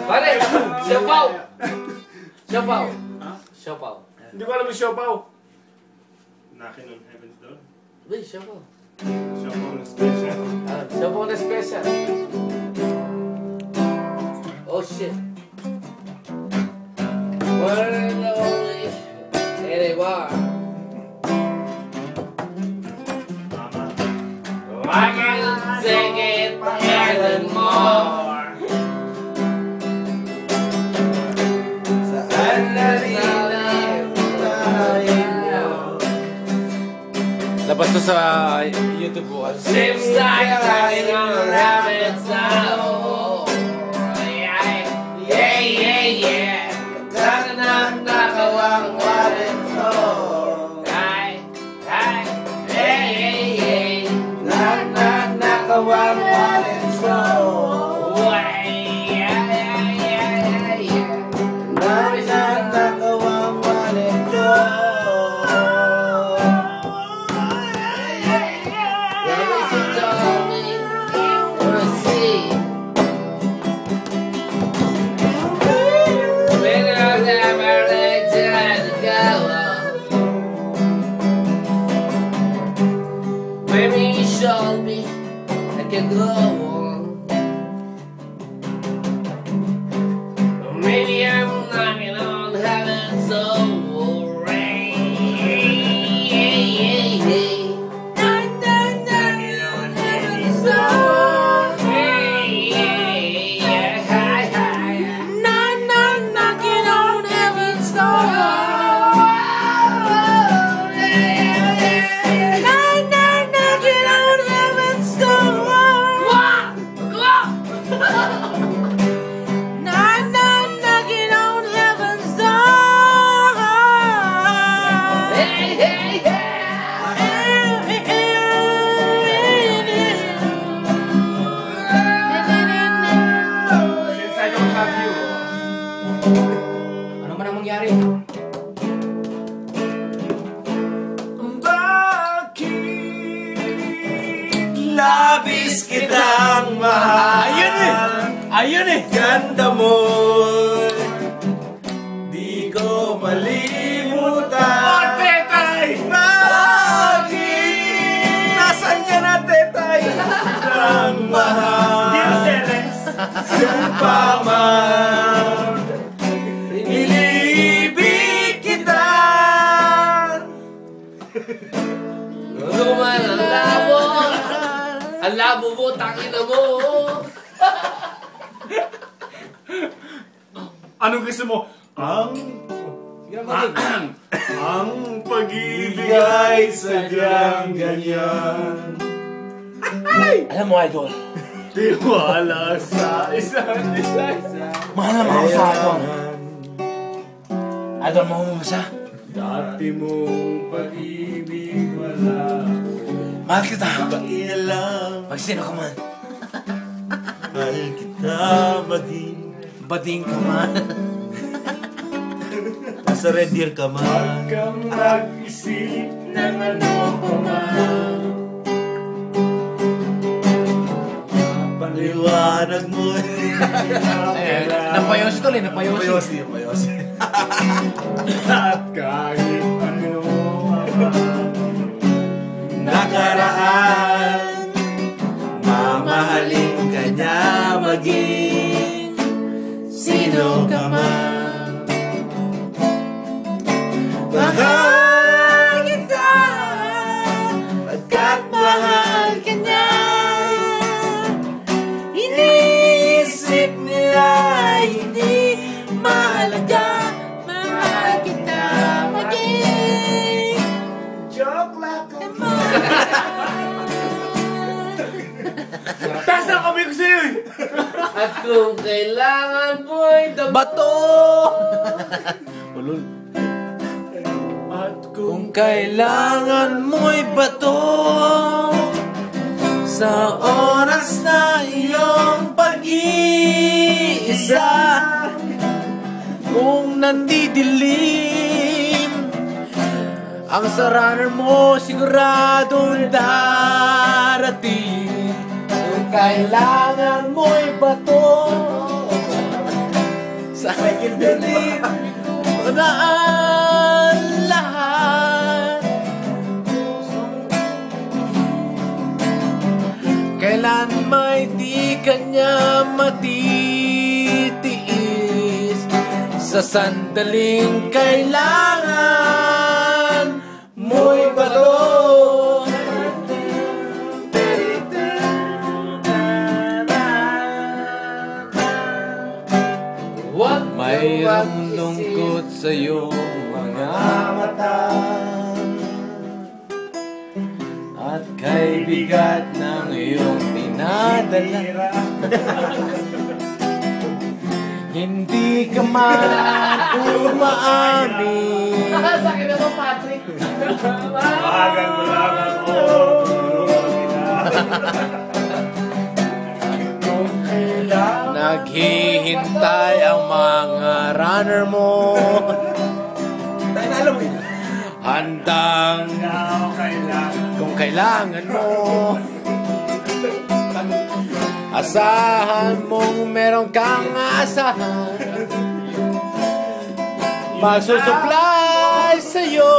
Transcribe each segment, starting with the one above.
Pare, siopaw! Siopaw! Siopaw. Hindi ko alam yung siopaw. Knocking on Heaven's Door. Uy, siopaw. Siopaw na special. Siopaw na special. Oh shit. We're the only anyone. I can't take it anymore. Saan na rin tayo? Labas to sa YouTube po. Seems like I don't have it so. Yeah, yeah, yeah. Sana nakawang walit ko. Ay, ay, hey, hey, hey. Nakawang walit ko. Yeah, yeah, yeah, yeah. Nakawang walit ko. Maybe you showed me I can go on. Maybe I'm knocking on heaven's door. Knocking on heaven's door. Knocking on heaven's door. Ano man ang mangyari? Bakit labis kitang mahal? Ayun eh! Ayun eh! Ganda mo, di ko malimutan. Oh, Tetay! Bakit? Nasaan ka na, Tetay? Ang mahal. Dear Ceres. Saan pa man inibig kita. Luman ang labo. Ang labo mo, tangina mo. Anong gusto mo? Ang pag-ibig ay sadyang ganyan. Alam mo, Idol, Tiwala sa isa't isa. mahal na mahal sa Idol. Idol, mahal mo ba siya? Dati mong pag-ibig wala. Mahal kita. Pakialam. Pag sino ka man. Mahal kita maging. Bading ka man. Nasa Red Deer ka man. Huwag kang mag-isip ng ano ko man. Paliwanag mo. Napayosi tol eh, napayosi. Napayosi. At kahit ano nakaraan, mamahalin ka niya maging sino ka man. Mahal kita pagkat mahal ka niya. Iniisip nila hindi mahalaga. Mahal kita maging joke lang ka man. Taas na kami ko sa'yo eh! At kung kailangan mo'y Bato! Ulul. At Kung kailangan mo'y bato sa oras na iyong pag-iisa, kung nandidilim ang sarana mo, siguradong darating. kailangan mo'y bato sa Michael Believe. unaan lahat. Kailan may di kanya matitiis sa sandaling kailangan mo'y bato. Mayroong lungkot sa iyong mga mata at kay bigat ng iyong dinadala. Hindi ka man umaamin. Sakit na mo, Patrick. Bagan mo lang ako. Naghihintay ang mga runner mo, Dahil alam mo yun. handang kung kailangan mo. Asahan mong meron kang asahan, magsusupply sa'yo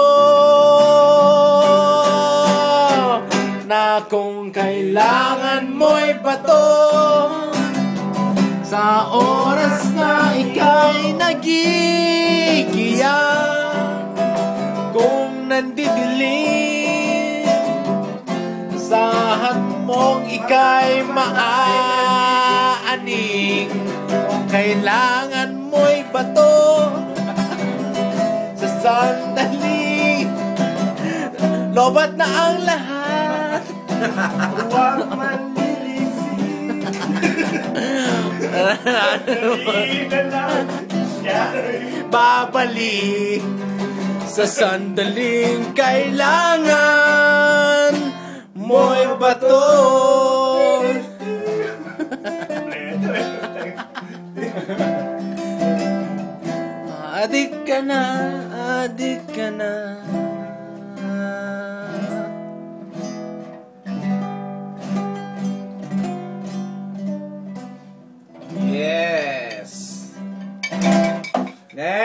na kung kailangan mo'y bato sa oras na ika'y nagigiyan. Kung nandidilim, asahan mong ika'y maaaning. Kung kailangan mo'y bato sa sandali, lobat na ang lahat. Huwag man nilisip. Babalik sa sandaling kailangan mo'y bato. Adik ka na, adik ka na.